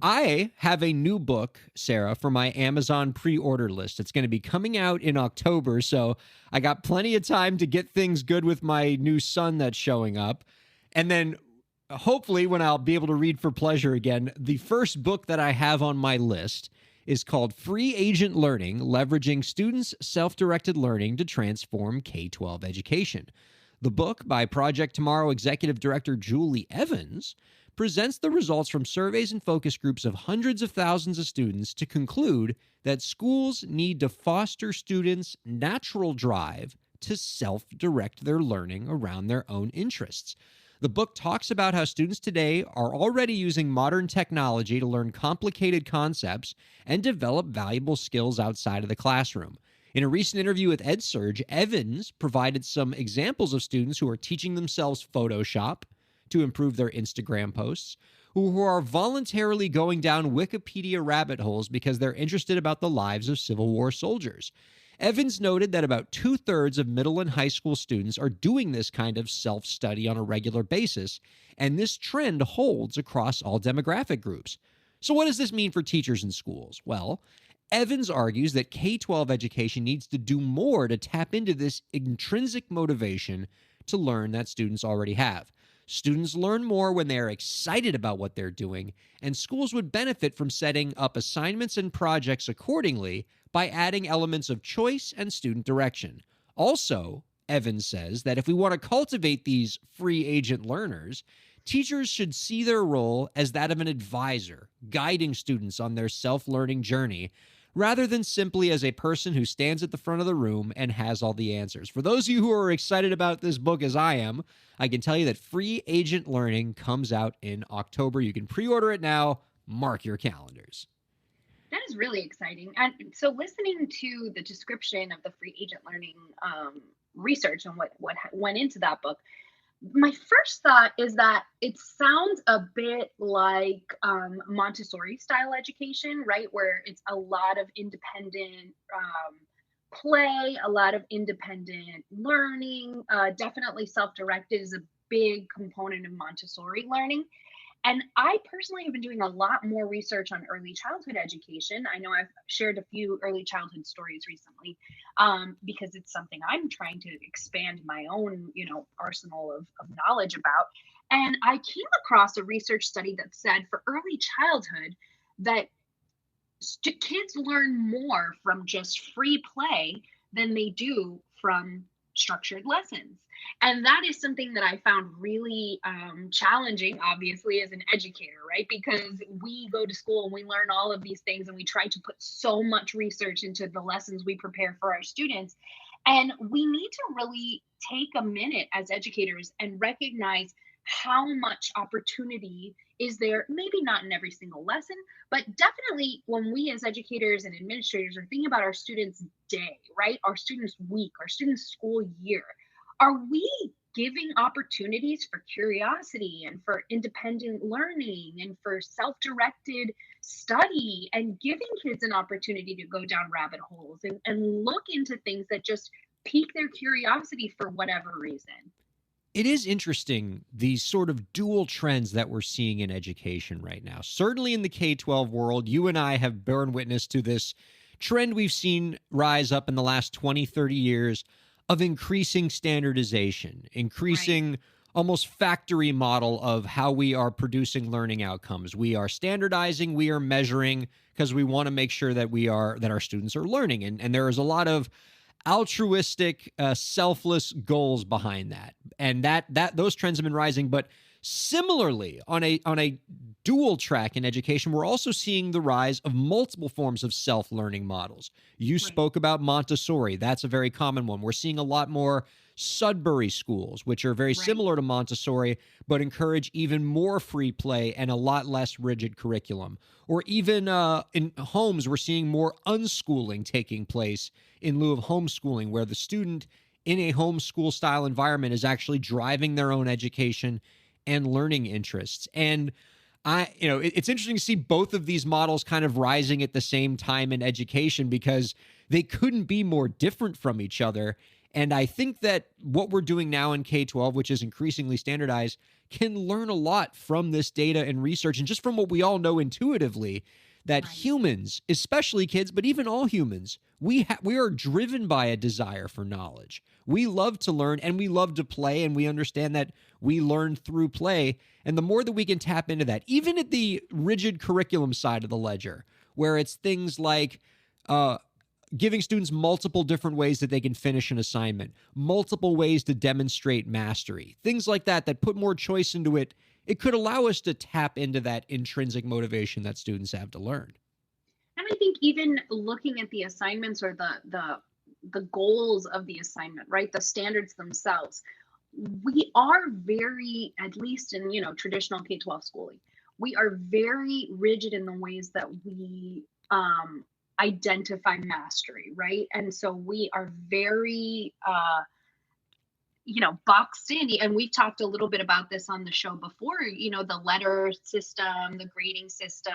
I have a new book, Sarah, for my Amazon pre-order list. It's going to be coming out in October, so I got plenty of time to get things good with my new son that's showing up. And then hopefully when I'll be able to read for pleasure again, the first book that I have on my list is called Free Agent Learning: Leveraging Students' Self-Directed Learning to Transform K-12 Education. The book, by Project Tomorrow Executive Director Julie Evans, presents the results from surveys and focus groups of hundreds of thousands of students to conclude that schools need to foster students' natural drive to self-direct their learning around their own interests. The book talks about how students today are already using modern technology to learn complicated concepts and develop valuable skills outside of the classroom. In a recent interview with EdSurge, Evans provided some examples of students who are teaching themselves Photoshop to improve their Instagram posts, who are voluntarily going down Wikipedia rabbit holes because they're interested about the lives of Civil War soldiers. Evans noted that about 2/3 of middle and high school students are doing this kind of self-study on a regular basis, and this trend holds across all demographic groups. So what does this mean for teachers in schools? Well, Evans argues that K-12 education needs to do more to tap into this intrinsic motivation to learn that students already have. Students learn more when they are excited about what they're doing, and schools would benefit from setting up assignments and projects accordingly by adding elements of choice and student direction. Also, Evans says that if we want to cultivate these free agent learners, teachers should see their role as that of an advisor, guiding students on their self-learning journey, rather than simply as a person who stands at the front of the room and has all the answers. For those of you who are excited about this book as I am, I can tell you that Free Agent Learning comes out in October. You can pre-order it now. Mark your calendars. That is really exciting. And so, listening to the description of the free agent learning research and what went into that book, my first thought is that it sounds a bit like Montessori style education, right? Where it's a lot of independent play, a lot of independent learning. Definitely self directed is a big component of Montessori learning. And I personally have been doing a lot more research on early childhood education. I know I've shared a few early childhood stories recently because it's something I'm trying to expand my own, arsenal of knowledge about. And I came across a research study that said for early childhood that kids learn more from just free play than they do from structured lessons. And that is something that I found really challenging, obviously, as an educator, right? Because we go to school and we learn all of these things and we try to put so much research into the lessons we prepare for our students. And we need to really take a minute as educators and recognize how much opportunity is there, maybe not in every single lesson, but definitely when we as educators and administrators are thinking about our students' day, right? Our students' week, our students' school year, are we giving opportunities for curiosity and for independent learning and for self-directed study and giving kids an opportunity to go down rabbit holes and look into things that just pique their curiosity for whatever reason? It is interesting, these sort of dual trends that we're seeing in education right now. Certainly in the K-12 world, you and I have borne witness to this trend we've seen rise up in the last 20, 30 years of increasing standardization, increasing almost factory model of how we are producing learning outcomes. We are standardizing, we are measuring, because we want to make sure that our students are learning. And there is a lot of altruistic, selfless goals behind that, and that those trends have been rising. But similarly, on a dual track in education, we're also seeing the rise of multiple forms of self-learning models. You spoke about Montessori. That's a very common one. We're seeing a lot more Sudbury schools, which are very similar to Montessori, but encourage even more free play and a lot less rigid curriculum. Or even in homes, we're seeing more unschooling taking place in lieu of homeschooling, where the student in a homeschool style environment is actually driving their own education and learning interests. And it's interesting to see both of these models kind of rising at the same time in education, because they couldn't be more different from each other. And I think that what we're doing now in K-12, which is increasingly standardized, can learn a lot from this data and research and just from what we all know intuitively, that Right. humans, especially kids, but even all humans, we are driven by a desire for knowledge. We love to learn and we love to play, and we understand that we learn through play. And the more that we can tap into that, even at the rigid curriculum side of the ledger, where it's things like giving students multiple different ways that they can finish an assignment, multiple ways to demonstrate mastery, things like that, that put more choice into it, it could allow us to tap into that intrinsic motivation that students have to learn. And I think even looking at the assignments or the goals of the assignment, right? The standards themselves. We are very, at least in, traditional K-12 schooling, we are very rigid in the ways that we identify mastery, right? And so we are very boxed in. And we've talked a little bit about this on the show before, the letter system, the grading system,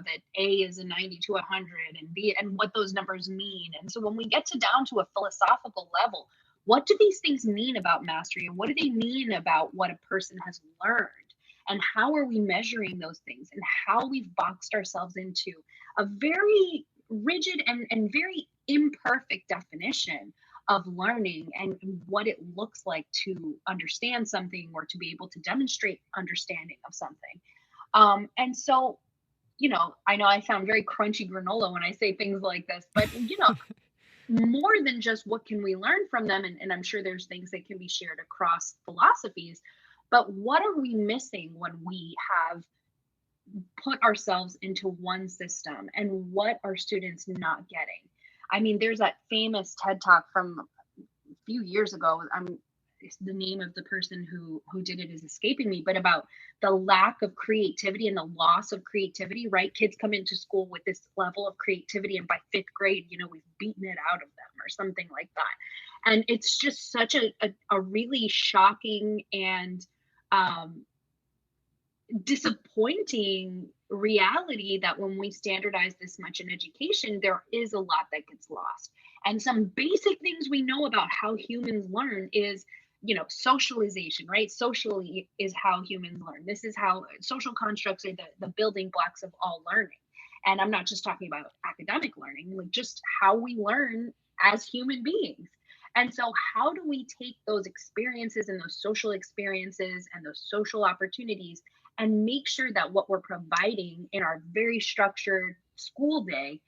that A is a 90 to 100 and B, and what those numbers mean. And so when we get down to a philosophical level, what do these things mean about mastery? And what do they mean about what a person has learned? And how are we measuring those things? And how we've boxed ourselves into a very rigid and very imperfect definition of learning and what it looks like to understand something or to be able to demonstrate understanding of something. And so, I know I sound very crunchy granola when I say things like this, but, more than just what can we learn from them, and I'm sure there's things that can be shared across philosophies, but what are we missing when we have put ourselves into one system, and what are students not getting? I mean, there's that famous TED talk from a few years ago. The name of the person who did it is escaping me, but about the lack of creativity and the loss of creativity, right? Kids come into school with this level of creativity, and by fifth grade, we've beaten it out of them or something like that. And it's just such a really shocking and disappointing reality that when we standardize this much in education, there is a lot that gets lost. And some basic things we know about how humans learn is, socialization, right? Socially is how humans learn. This is how social constructs are the building blocks of all learning. And I'm not just talking about academic learning, like just how we learn as human beings. And so, how do we take those experiences and those social experiences and those social opportunities and make sure that what we're providing in our very structured school day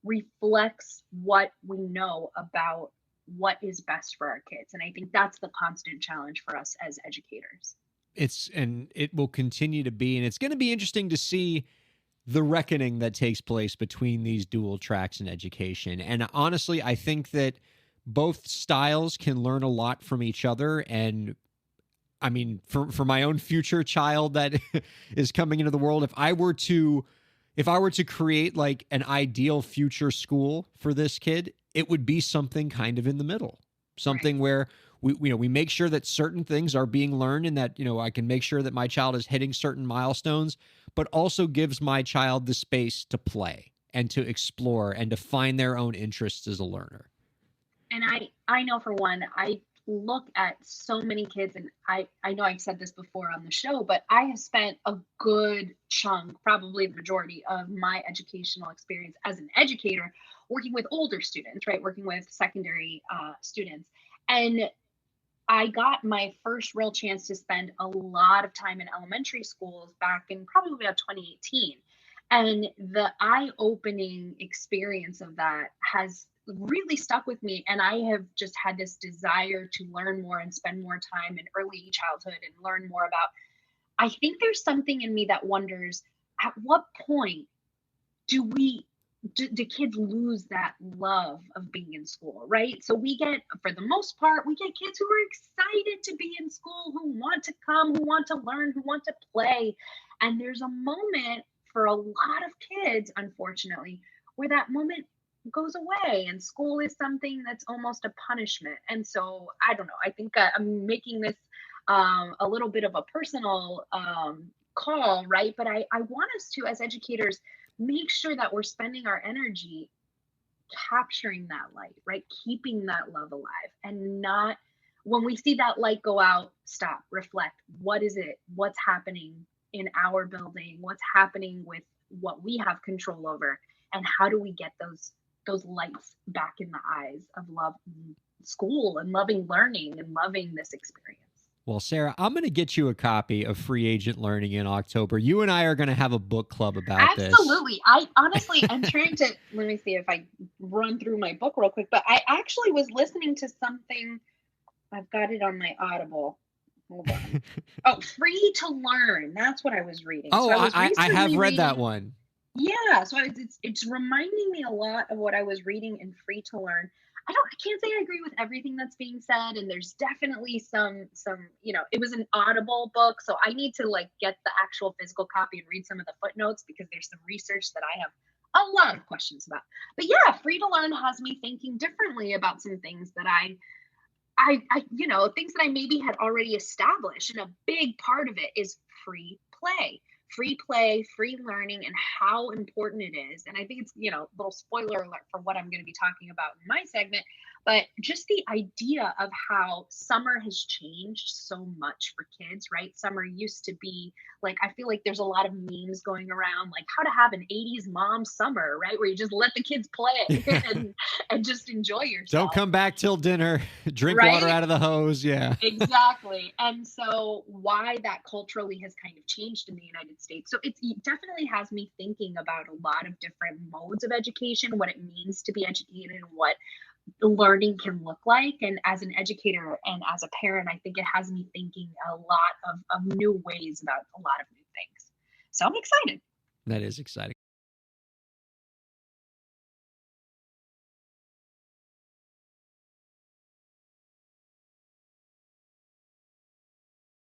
reflects what we know about what is best for our kids? And I think that's the constant challenge for us as educators. And it will continue to be, and it's going to be interesting to see the reckoning that takes place between these dual tracks in education. And honestly, I think that both styles can learn a lot from each other. And I mean, for my own future child that is coming into the world, if I were to create like an ideal future school for this kid, it would be something kind of in the middle, Right. something where we make sure that certain things are being learned, and that I can make sure that my child is hitting certain milestones, but also gives my child the space to play and to explore and to find their own interests as a learner. And I know for one, I look at so many kids, and I know I've said this before on the show, but I have spent a good chunk, probably the majority of my educational experience as an educator, working with older students, right? Working with secondary students. And I got my first real chance to spend a lot of time in elementary schools back in probably about 2018. And the eye opening experience of that has really stuck with me. And I have just had this desire to learn more and spend more time in early childhood and learn more about. I think there's something in me that wonders, at what point do do kids lose that love of being in school, right? So we get, for the most part, we get kids who are excited to be in school, who want to come, who want to learn, who want to play. And there's a moment for a lot of kids, unfortunately, where that moment goes away and school is something that's almost a punishment. And so I don't know, I think I'm making this a little bit of a personal call, right? But I want us to, as educators, make sure that we're spending our energy capturing that light, right? Keeping that love alive and not when we see that light go out, stop, reflect. What is it? What's happening in our building? What's happening with what we have control over? And how do we get those lights back in the eyes of love school and loving learning and loving this experience? Well, Sarah, I'm going to get you a copy of Free Agent Learning in October. You and I are going to have a book club about this. Absolutely. I honestly, I'm trying to, let me see if I run through my book real quick, but I actually was listening to something. I've got it on my Audible. Hold on. Oh, Free to Learn. That's what I was reading. Oh, So I was I have recently read that reading. one. Yeah, so it's reminding me a lot of what I was reading in Free to Learn. I can't say I agree with everything that's being said, and there's definitely some, it was an Audible book, so I need to like get the actual physical copy and read some of the footnotes because there's some research that I have a lot of questions about. But yeah, Free to Learn has me thinking differently about some things that things that I maybe had already established. And a big part of it is free play, free learning, and how important it is. And I think it's, little spoiler alert for what I'm going to be talking about in my segment, but just the idea of how summer has changed so much for kids, right? Summer used to be like, I feel like there's a lot of memes going around, like how to have an 80s mom summer, right? Where you just let the kids play and just enjoy Don't yourself. come back till dinner. Drink water Right? out of the hose. Yeah. Exactly. And so why that culturally has kind of changed in the United States. So it definitely has me thinking about a lot of different modes of education, what it means to be educated and what learning can look like. And as an educator and as a parent, I think it has me thinking a lot of new ways about a lot of new things. So I'm excited. That is exciting.